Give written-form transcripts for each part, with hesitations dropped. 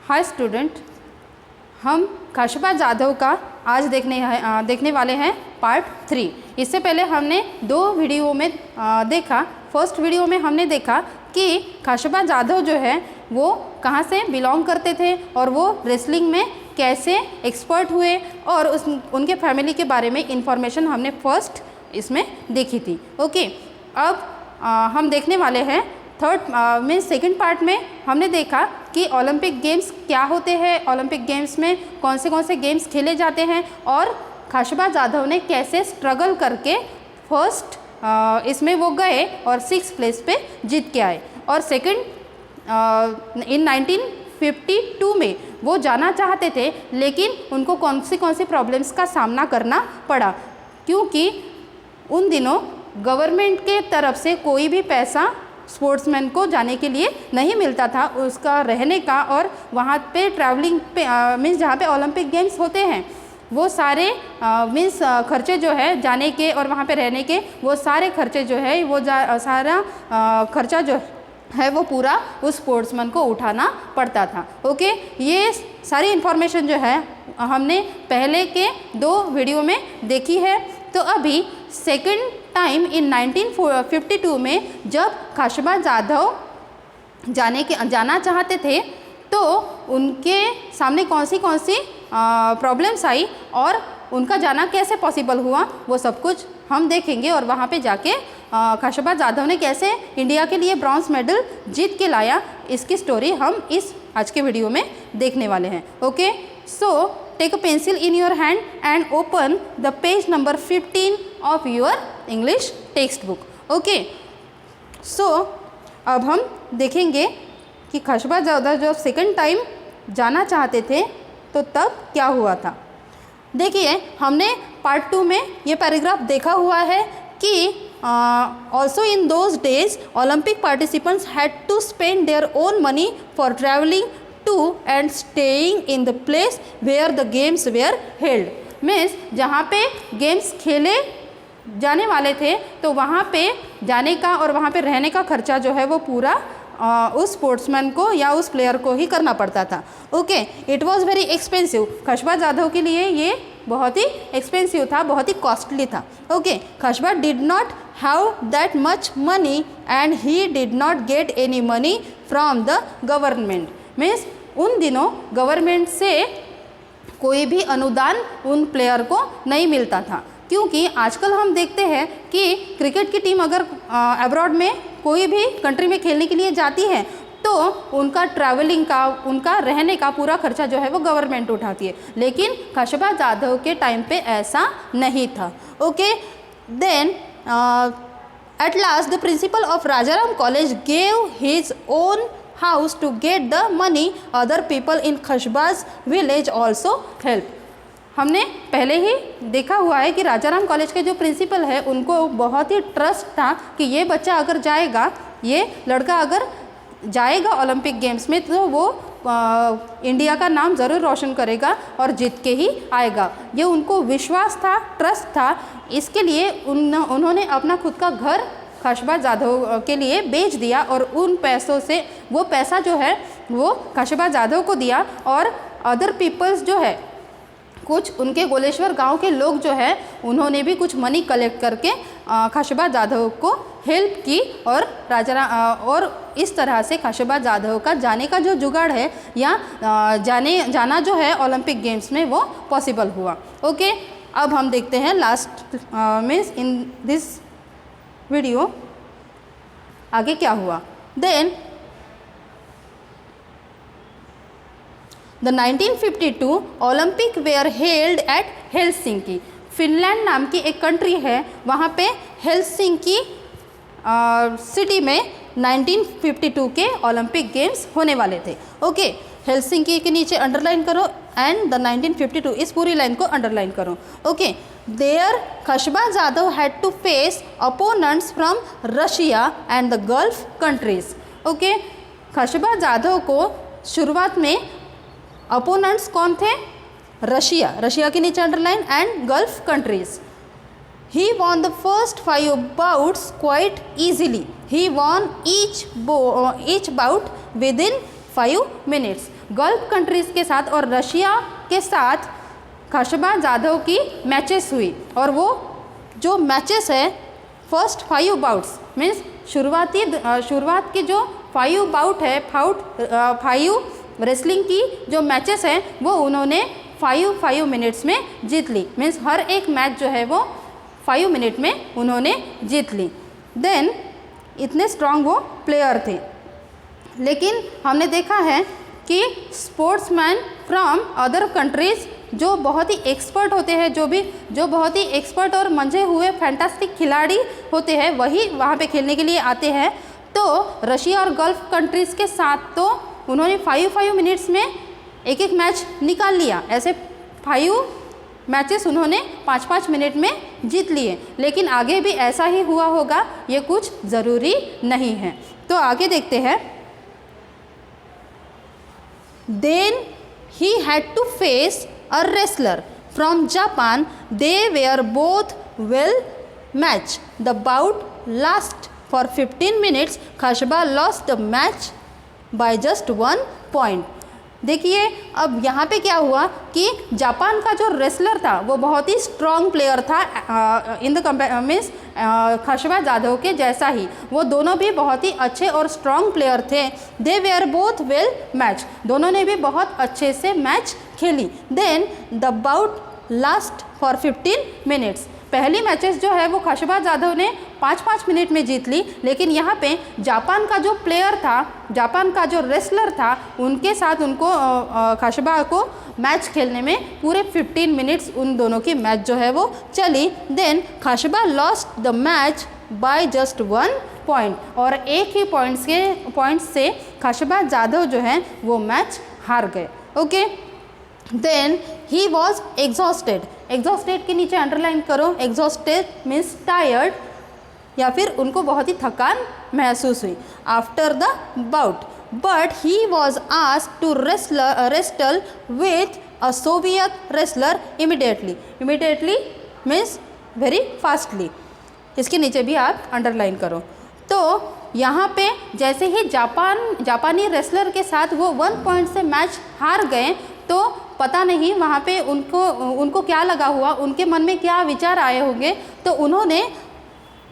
Hi student, हम काशिफा जाधव का आज देखने वाले हैं पार्ट 3। इससे पहले हमने 2 वीडियो में देखा। फर्स्ट वीडियो में हमने देखा कि काशिफा जाधव जो है वो कहाँ से बिलोंग करते थे और वो रेसलिंग में कैसे एक्सपर्ट हुए और उनके फैमिली के बारे में इंफॉर्मेशन हमने फर्स्ट इसमें देखी थी। ओके, अब हम देखने वाले हैं सेकंड पार्ट में हमने देखा कि ओलंपिक गेम्स क्या होते हैं, ओलंपिक गेम्स में कौन से गेम्स खेले जाते हैं और काशिफा जाधव ने कैसे स्ट्रगल करके फर्स्ट इसमें वो गए और 6th प्लेस पे जीत के आए। और सेकंड इन 1952 में वो जाना चाहते थे, लेकिन उनको कौन सी प्रॉब्लम्स का सामना करना पड़ा, क्योंकि उन दिनों गवर्नमेंट के तरफ से कोई भी पैसा स्पोर्ट्समैन को जाने के लिए नहीं मिलता था, उसका रहने का और वहाँ पे ट्रैवलिंग पे मीन्स जहाँ पे ओलंपिक गेम्स होते हैं वो सारे मीन्स खर्चे जो है जाने के और वहाँ पे रहने के, वो सारे खर्चे जो है वो सारा खर्चा जो है वो पूरा उस स्पोर्ट्समैन को उठाना पड़ता था। ओके, ये सारी इन्फॉर्मेशन जो है हमने पहले के 2 वीडियो में देखी है। तो अभी सेकंड टाइम इन 1952 में जब काशिफा जाधव जाना चाहते थे तो उनके सामने कौन सी प्रॉब्लम्स आई और उनका जाना कैसे पॉसिबल हुआ, वो सब कुछ हम देखेंगे। और वहाँ पे जाके काशिफा जाधव ने कैसे इंडिया के लिए ब्रॉन्ज मेडल जीत के लाया, इसकी स्टोरी हम इस आज के वीडियो में देखने वाले हैं। Okay, so take a pencil in your hand and open the page number 15 of your English textbook. Okay, so अब हम देखेंगे कि काशिफा जाधव जब सेकंड टाइम जाना चाहते थे तो तब क्या हुआ था। देखिए, हमने पार्ट 2 में ये पैराग्राफ देखा हुआ है कि also in those days Olympic participants had to spend their own money for traveling to and staying in the place where the games were held. Means जहाँ पे गेम्स खेले जाने वाले थे तो वहाँ पे जाने का और वहाँ पे रहने का खर्चा जो है वो पूरा उस स्पोर्ट्समैन को या उस प्लेयर को ही करना पड़ता था। Okay, it was very expensive. Khashaba Jadhav के लिए ये बहुत ही एक्सपेंसिव था, बहुत ही कॉस्टली था। Okay, Khashaba did not have that much money and he did not get any money from the government. Means उन दिनों गवर्नमेंट से कोई भी अनुदान उन प्लेयर को नहीं मिलता था, क्योंकि आजकल हम देखते हैं कि क्रिकेट की टीम अगर अब्रॉड में कोई भी कंट्री में खेलने के लिए जाती है तो उनका ट्रैवलिंग का, उनका रहने का पूरा खर्चा जो है वो गवर्नमेंट उठाती है, लेकिन काशिफा जाधव के टाइम पे ऐसा नहीं था। Okay, then at last the principal of Rajaram college gave his own house to get the money. Other people in Kashifa's village also help. हमने पहले ही देखा हुआ है कि राजाराम कॉलेज के जो प्रिंसिपल है उनको बहुत ही ट्रस्ट था कि ये बच्चा अगर जाएगा, ये लड़का अगर जाएगा ओलंपिक गेम्स में तो वो इंडिया का नाम ज़रूर रोशन करेगा और जीत के ही आएगा। ये उनको विश्वास था, ट्रस्ट था। इसके लिए उन्होंने अपना खुद का घर काशिफा जाधव के लिए बेच दिया और उन पैसों से वो पैसा जो है वो काशिफा जाधव को दिया और अदर पीपल्स जो है कुछ उनके गोलेश्वर गांव के लोग जो है उन्होंने भी कुछ मनी कलेक्ट करके काशिफा जाधव को हेल्प की और और इस तरह से काशिफा जाधव का जाने का जो जुगाड़ है या जाना जो है ओलंपिक गेम्स में वो पॉसिबल हुआ। ओके, अब हम देखते हैं last means in this video आगे क्या हुआ। Then the 1952 Olympic were held at Helsinki. Finland नाम की एक कंट्री है, वहाँ पे हेलसिंकी सिटी में 1952 के ओलंपिक गेम्स होने वाले थे। ओके, हेलसिंकी के नीचे अंडरलाइन करो एंड द 1952 इस पूरी लाइन को अंडरलाइन करो। Okay, there Khashaba Jadhav had to face opponents from Russia and the Gulf countries. Okay, Khashaba Jadhav को शुरुआत में अपोनेंट्स कौन थे? रशिया के नीचे underline and Gulf countries. He won the first 5 bouts quite easily. He won each bout within 5 minutes. Gulf countries के साथ और रशिया के साथ खशबा जाधव की मैचेस हुई और वो जो मैचेस है फर्स्ट 5 बाउट्स मीन्स शुरुआत की जो 5 बाउट है 5 रेसलिंग की जो मैचेस हैं वो उन्होंने 5 मिनट्स में जीत ली। मीन्स हर एक मैच जो है वो 5 मिनट में उन्होंने जीत ली। देन इतने स्ट्रांग वो प्लेयर थे। लेकिन हमने देखा है कि स्पोर्ट्समैन फ्रॉम अदर कंट्रीज़ जो बहुत ही एक्सपर्ट होते हैं, जो बहुत ही एक्सपर्ट और मंझे हुए फैंटास्टिक खिलाड़ी होते हैं वही वहाँ पे खेलने के लिए आते हैं। तो रशिया और गल्फ कंट्रीज़ के साथ तो उन्होंने 5 मिनट्स में एक मैच निकाल लिया। ऐसे 5 मैचेस उन्होंने 5 मिनट में जीत लिए। लेकिन आगे भी ऐसा ही हुआ होगा ये कुछ ज़रूरी नहीं है। तो आगे देखते हैं। Then he had to face a wrestler from Japan. They were both well matched. The bout lasted for 15 minutes. Khashba lost the match by just 1 point. देखिए अब यहाँ पे क्या हुआ कि जापान का जो रेसलर था वो बहुत ही स्ट्रॉन्ग प्लेयर था इन द मीन्स खशबा जाधव के जैसा ही। वो दोनों भी बहुत ही अच्छे और स्ट्रॉन्ग प्लेयर थे। They were both well match, दोनों ने भी बहुत अच्छे से मैच खेली। Then the bout last for 15 minutes. पहली मैचेस जो है वो खशबा जाधव ने 5 मिनट में जीत ली। लेकिन यहाँ पे जापान का जो प्लेयर था, जापान का जो रेसलर था, उनके साथ उनको खशबा को मैच खेलने में पूरे 15 मिनट्स उन दोनों की मैच जो है वो चली। Then Khashaba lost the match by just 1 point और एक ही पॉइंट से खशबा जाधव जो है वो मैच हार गए। Okay, then he was exhausted. Exhausted के नीचे अंडरलाइन करो। एग्जॉस्टेड मीन्स टायर्ड या फिर उनको बहुत ही थकान महसूस हुई after the bout. But he was asked to wrestle with a Soviet wrestler immediately. Immediately means very fastly. इसके नीचे भी आप अंडरलाइन करो। तो यहाँ पे जैसे ही जापानी रेसलर के साथ वो 1 पॉइंट से मैच हार गए तो पता नहीं वहाँ पे उनको क्या लगा हुआ, उनके मन में क्या विचार आए होंगे। तो उन्होंने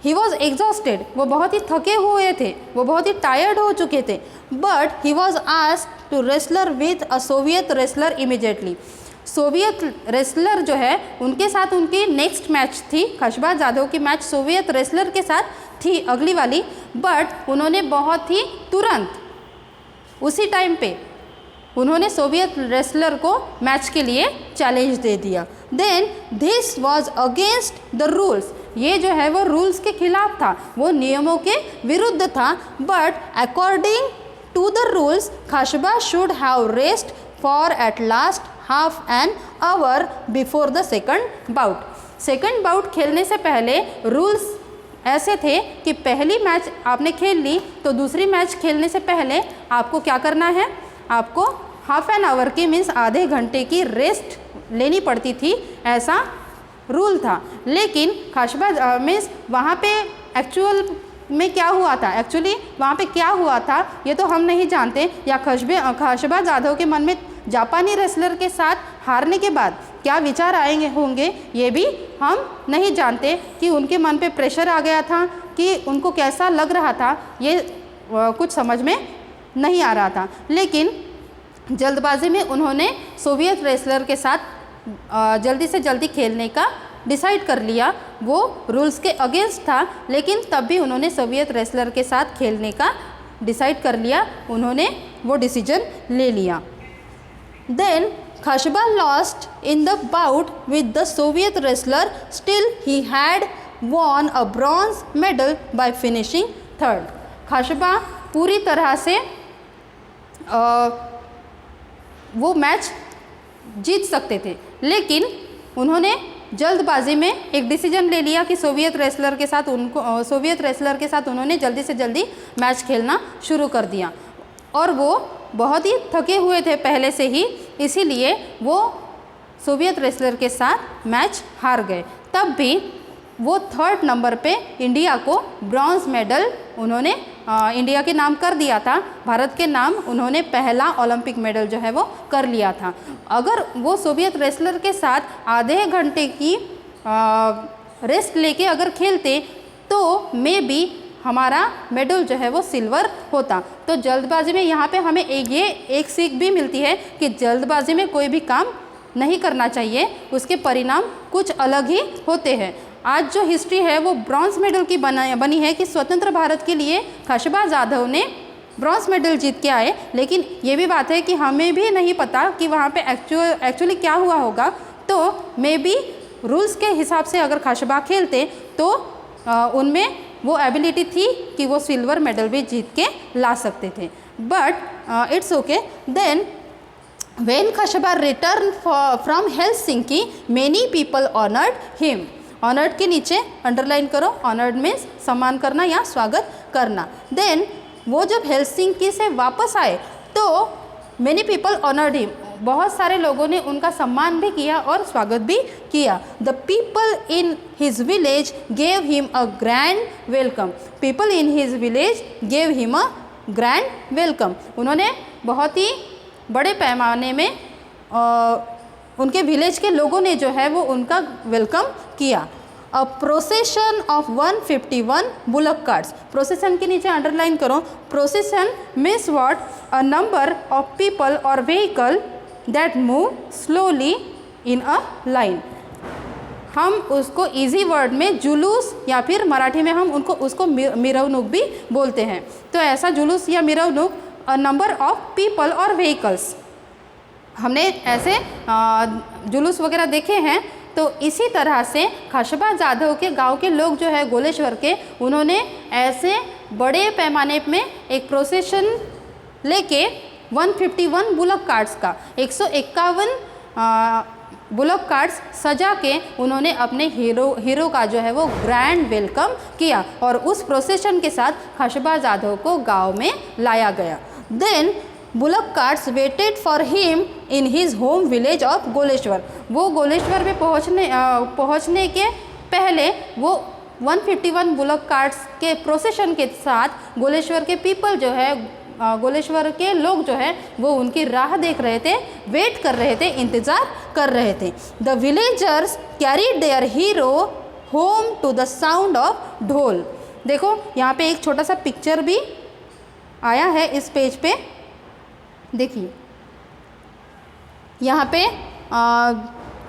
ही वॉज एग्जॉस्टेड, वो बहुत ही थके हुए थे, वो बहुत ही टायर्ड हो चुके थे। But he was asked to wrestler with a Soviet wrestler immediately. Soviet wrestler जो है उनके साथ उनकी नेक्स्ट मैच थी, खशबा जाधव की मैच सोवियत रेसलर के साथ थी अगली वाली। बट उन्होंने बहुत ही तुरंत उसी टाइम पे उन्होंने सोवियत रेसलर को मैच के लिए चैलेंज दे दिया। Then this was against the rules. ये जो है वो रूल्स के खिलाफ था, वो नियमों के विरुद्ध था। But according to the rules Khashaba should have rest for at least half an hour before the second bout. Second bout खेलने से पहले रूल्स ऐसे थे कि पहली मैच आपने खेल ली तो दूसरी मैच खेलने से पहले आपको क्या करना है, आपको हाफ एन आवर की मीन्स आधे घंटे की रेस्ट लेनी पड़ती थी, ऐसा रूल था। लेकिन खशबा मीन्स वहाँ पे एक्चुअल में क्या हुआ था, एक्चुअली वहाँ पे क्या हुआ था ये तो हम नहीं जानते, या खशबा जाधव के मन में जापानी रेसलर के साथ हारने के बाद क्या विचार आएंगे होंगे ये भी हम नहीं जानते, कि उनके मन पे प्रेशर आ गया था कि उनको कैसा लग रहा था ये कुछ समझ में नहीं आ रहा था। लेकिन जल्दबाजी में उन्होंने सोवियत रेसलर के साथ जल्दी से जल्दी खेलने का डिसाइड कर लिया। वो रूल्स के अगेंस्ट था लेकिन तब भी उन्होंने सोवियत रेसलर के साथ खेलने का डिसाइड कर लिया, उन्होंने वो डिसीजन ले लिया। Then Khashaba lost in the bout with the Soviet wrestler, still he had won a bronze medal by finishing third. Khashaba पूरी तरह से वो मैच जीत सकते थे, लेकिन उन्होंने जल्दबाजी में एक डिसीजन ले लिया कि सोवियत रेसलर के साथ उन्होंने जल्दी से जल्दी मैच खेलना शुरू कर दिया। और वो बहुत ही थके हुए थे पहले से ही, इसीलिए वो सोवियत रेसलर के साथ मैच हार गए। तब भी वो 3rd नंबर पे इंडिया को ब्रॉन्ज मेडल उन्होंने इंडिया के नाम कर दिया था, भारत के नाम उन्होंने पहला ओलंपिक मेडल जो है वो कर लिया था। अगर वो सोवियत रेसलर के साथ आधे घंटे की रेस्ट लेके अगर खेलते तो मे बी हमारा मेडल जो है वो सिल्वर होता। तो जल्दबाजी में यहाँ पे हमें एक सीख भी मिलती है कि जल्दबाजी में कोई भी काम नहीं करना चाहिए, उसके परिणाम कुछ अलग ही होते हैं। आज जो हिस्ट्री है वो ब्रॉन्ज मेडल की बनी है कि स्वतंत्र भारत के लिए खशबा जाधव ने ब्रॉन्ज मेडल जीत के आए, लेकिन ये भी बात है कि हमें भी नहीं पता कि वहाँ पे एक्चुअली क्या हुआ होगा। तो मे बी रूल्स के हिसाब से अगर खशबा खेलते तो उनमें वो एबिलिटी थी कि वो सिल्वर मेडल भी जीत के ला सकते थे। But it's okay. Then when Khashaba return from Helsinki many people honoured him. Honoured के नीचे अंडरलाइन करो, ऑनर्ड मीन्स सम्मान करना या स्वागत करना। देन वो जब हेलसिंकी से वापस आए तो मेनी पीपल ऑनर्ड हिम, बहुत सारे लोगों ने उनका सम्मान भी किया और स्वागत भी किया। The people in his village gave him a grand welcome. People in his village gave him a grand welcome. उन्होंने बहुत ही बड़े पैमाने में उनके विलेज के लोगों ने जो है वो उनका वेलकम किया। A procession of 151 bullock carts. Procession के नीचे अंडरलाइन करो, procession means what? A number of people और vehicle that move slowly in a line. हम उसको इजी वर्ड में जुलूस या फिर मराठी में हम उसको मिरवणूक भी बोलते हैं। तो ऐसा जुलूस या मिरवणूक, अ नंबर ऑफ पीपल और व्हीकल्स, हमने ऐसे जुलूस वगैरह देखे हैं। तो इसी तरह से खशबा जाधव के गांव के लोग जो है गोलेश्वर के, उन्होंने ऐसे बड़े पैमाने में एक प्रोसेशन लेके 151 बुलक कार्ट्स का 151 बुलक कार्ट्स सजा के उन्होंने अपने हीरो का जो है वो ग्रैंड वेलकम किया और उस प्रोसेशन के साथ खशबा जाधव को गांव में लाया गया। Then bullock carts waited for him in his home village of Goleshwar. वो गोलेश्वर में पहुंचने के पहले वो 151 बुलक कार्ट्स के प्रोसेशन के साथ गोलेश्वर के पीपल जो है, गोलेश्वर के लोग जो है वो उनकी राह देख रहे थे, वेट कर रहे थे, इंतज़ार कर रहे थे। The villagers carried their hero home to the sound of dhol. देखो यहाँ पे एक छोटा सा पिक्चर भी आया है इस पेज पे, देखिए यहाँ पे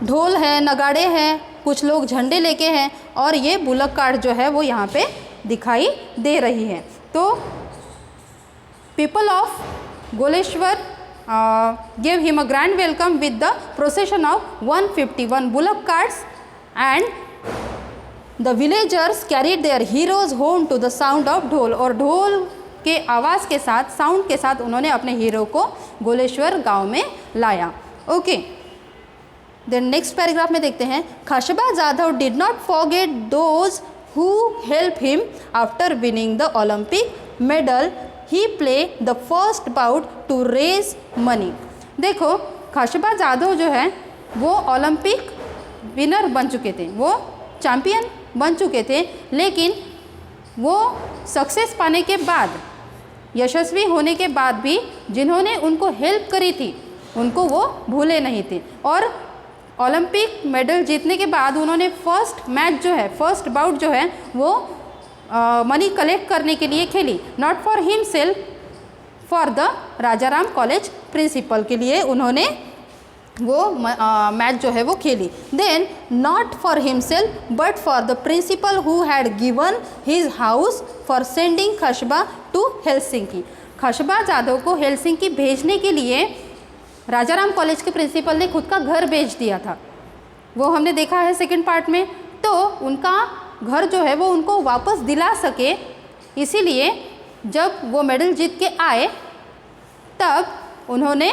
ढोल है, नगाड़े हैं, कुछ लोग झंडे लेके हैं और ये बुलक कार्ट जो है वो यहाँ पे दिखाई दे रही है। तो people of Goleshwar gave him a grand welcome with the procession of 151 bullock carts and the villagers carried their heroes home to the sound of ढोल। और ढोल के आवाज़ के साथ, साउंड के साथ उन्होंने अपने हीरो को गोलेश्वर गांव में लाया। ओके, देन नेक्स्ट पैराग्राफ में देखते हैं, Khashaba Jadhav did not forget those who help him after winning the Olympic medal. He play the first bout to raise money. देखो खशबा जाधव जो है वो ओलंपिक विनर बन चुके थे, वो चैम्पियन बन चुके थे, लेकिन वो सक्सेस पाने के बाद, यशस्वी होने के बाद भी जिन्होंने उनको हेल्प करी थी उनको वो भूले नहीं थे। और ओलंपिक मेडल जीतने के बाद उन्होंने फर्स्ट मैच जो है, फर्स्ट बाउट जो है वो मनी कलेक्ट करने के लिए खेली। Not for himself, for the Rajaram college principal के लिए उन्होंने वो मैच जो है वो खेली। Then not for himself but for the principal who had given his house for sending Khashaba to Helsinki. Khashaba Jadhav को हेलसिंकी भेजने के लिए राजाराम कॉलेज के प्रिंसिपल ने खुद का घर भेज दिया था, वो हमने देखा है सेकंड पार्ट में। तो उनका घर जो है वो उनको वापस दिला सके, इसीलिए जब वो मेडल जीत के आए तब उन्होंने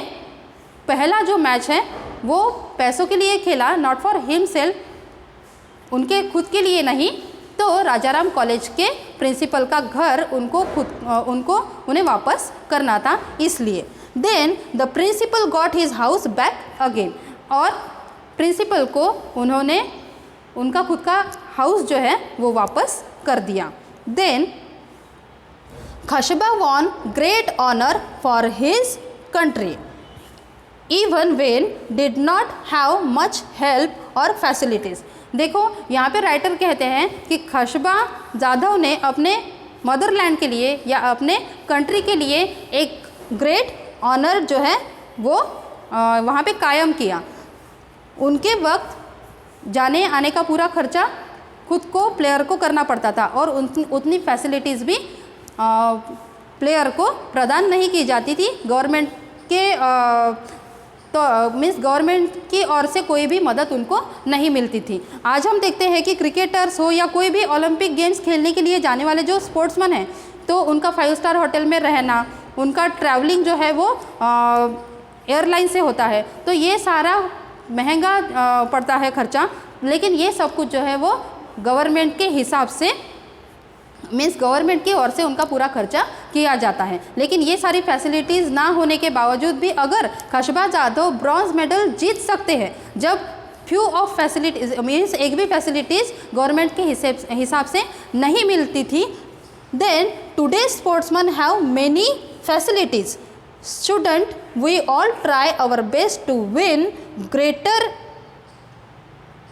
पहला जो मैच है वो पैसों के लिए खेला, नॉट फॉर हिमसेल्फ, उनके खुद के लिए नहीं। तो राजाराम कॉलेज के प्रिंसिपल का घर उन्हें वापस करना था, इसलिए। Then the principal got his house back again. और प्रिंसिपल को उन्होंने उनका खुद का हाउस जो है वो वापस कर दिया। Then Kashaba won great honor for his country, even when did not have much help or facilities. देखो यहाँ पे राइटर कहते हैं कि खशबा जाधव ने अपने मदरलैंड के लिए या अपने कंट्री के लिए एक ग्रेट ऑनर जो है वो वहाँ पे कायम किया। उनके वक्त जाने आने का पूरा खर्चा खुद को प्लेयर को करना पड़ता था और उतनी फैसिलिटीज़ भी प्लेयर को प्रदान नहीं की जाती थी गवर्नमेंट के तो मीन्स गवर्नमेंट की ओर से कोई भी मदद उनको नहीं मिलती थी। आज हम देखते हैं कि क्रिकेटर्स हो या कोई भी ओलंपिक गेम्स खेलने के लिए जाने वाले जो स्पोर्ट्समैन हैं तो उनका 5 स्टार होटल में रहना, उनका ट्रैवलिंग जो है वो एयरलाइन से होता है, तो ये सारा महंगा पड़ता है खर्चा। लेकिन ये सब कुछ जो है वो गवर्नमेंट के हिसाब से मीन्स गवर्नमेंट की ओर से उनका पूरा खर्चा किया जाता है। लेकिन ये सारी फैसिलिटीज़ ना होने के बावजूद भी अगर खशबा जाधव ब्रॉन्ज मेडल जीत सकते हैं, जब फ्यू ऑफ फैसिलिटीज़ मीन्स एक भी फैसिलिटीज़ गवर्नमेंट के हिसाब से नहीं मिलती थी, then today sportsman have many facilities. Shouldn't we all try our best to win greater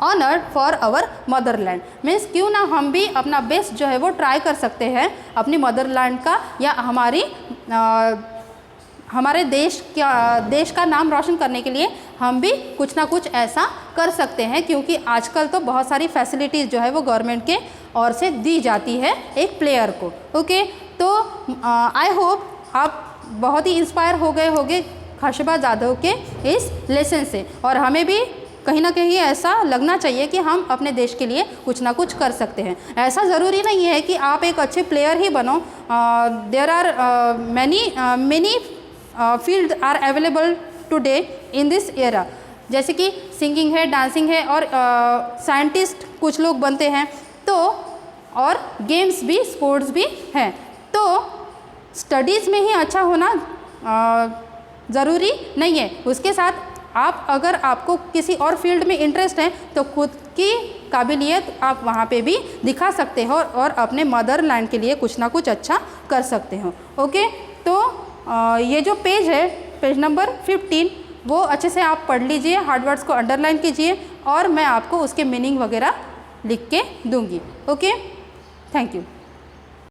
honor for our motherland? Means क्यों ना हम भी अपना बेस्ट जो है वो ट्राई कर सकते हैं अपनी मदरलैंड का या हमारे देश का नाम रोशन करने के लिए हम भी कुछ ना कुछ ऐसा कर सकते हैं, क्योंकि आजकल तो बहुत सारी फैसिलिटीज़ जो है वो गवर्नमेंट के ओर से दी जाती है एक प्लेयर को। ओके, तो आई होप आप बहुत ही इंस्पायर हो गए होंगे खशबा जाधव के इस लेसन से, और हमें भी कहीं ना कहीं ऐसा लगना चाहिए कि हम अपने देश के लिए कुछ ना कुछ कर सकते हैं। ऐसा ज़रूरी नहीं है कि आप एक अच्छे प्लेयर ही बनो। There are many field are available today in this era, जैसे कि सिंगिंग है, डांसिंग है और साइंटिस्ट कुछ लोग बनते हैं, तो और गेम्स भी, स्पोर्ट्स भी हैं। तो स्टडीज़ में ही अच्छा होना ज़रूरी नहीं है, उसके साथ आप अगर आपको किसी और फील्ड में इंटरेस्ट है तो खुद की काबिलियत आप वहाँ पे भी दिखा सकते हो और अपने मदरलैंड के लिए कुछ ना कुछ अच्छा कर सकते हो। ओके, तो ये जो पेज है, पेज नंबर 15, वो अच्छे से आप पढ़ लीजिए, हार्ड वर्ड्स को अंडरलाइन कीजिए और मैं आपको उसके मीनिंग वगैरह लिख के दूंगी। Okay, thank you.